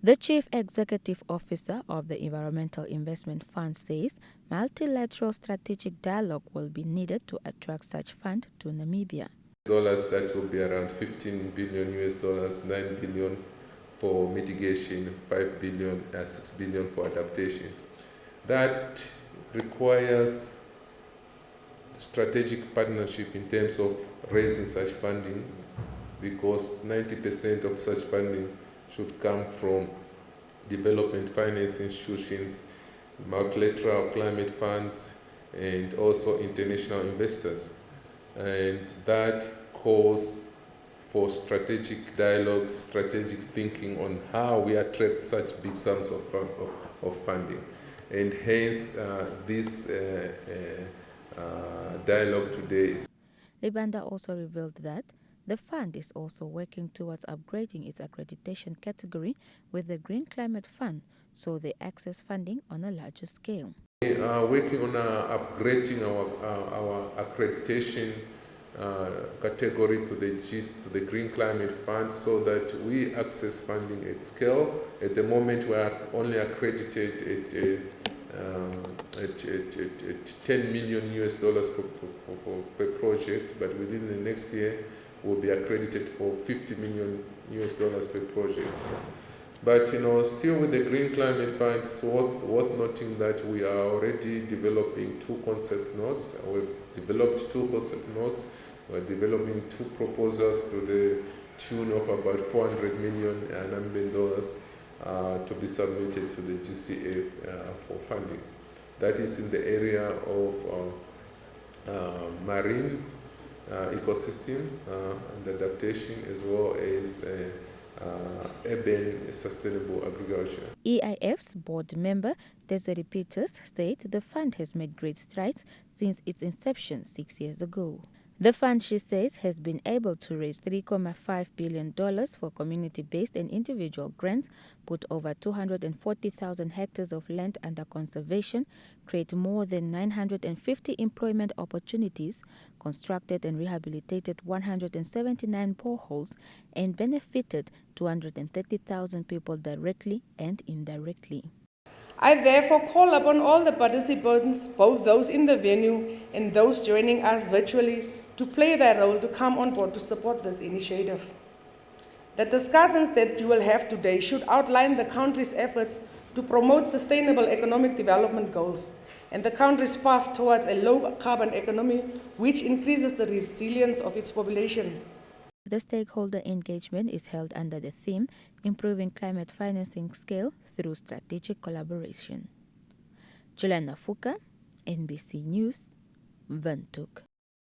The Chief Executive Officer of the Environmental Investment Fund says multilateral strategic dialogue will be needed to attract such fund to Namibia. That will be around 15 billion US dollars, 9 billion for mitigation, 5 billion, 6 billion for adaptation. That requires strategic partnership in terms of raising such funding, because 90% of such funding should come from development finance institutions, multilateral climate funds, and also international investors. And that calls for strategic dialogue, strategic thinking on how we attract such big sums of funding. And hence, this dialogue today is. Libanda also revealed that the fund is also working towards upgrading its accreditation category with the Green Climate Fund, so they access funding on a larger scale. We are working on upgrading our accreditation category to the Green Climate Fund, so that we access funding at scale. At the moment, we are only accredited at 10 million US dollars per project, but within the next year we'll be accredited for 50 million US dollars per project. But still with the Green Climate Fund, it's worth noting that we are already developing 2 concept notes. We've developed 2 concept notes. We're developing 2 proposals to the tune of about 400 million Namibian dollars to be submitted to the GCF for funding. That is in the area of marine ecosystem and adaptation, as well as urban sustainable agriculture. EIF's board member Desiree Peters said the fund has made great strides since its inception 6 years ago. The fund, she says, has been able to raise $3.5 billion for community-based and individual grants, put over 240,000 hectares of land under conservation, create more than 950 employment opportunities, constructed and rehabilitated 179 boreholes, and benefited 230,000 people directly and indirectly. I therefore call upon all the participants, both those in the venue and those joining us virtually, to play their role to come on board to support this initiative. The discussions that you will have today should outline the country's efforts to promote sustainable economic development goals and the country's path towards a low-carbon economy which increases the resilience of its population. The stakeholder engagement is held under the theme Improving Climate Financing Scale through Strategic Collaboration. Juliana Fuka, NBC News, Windhoek.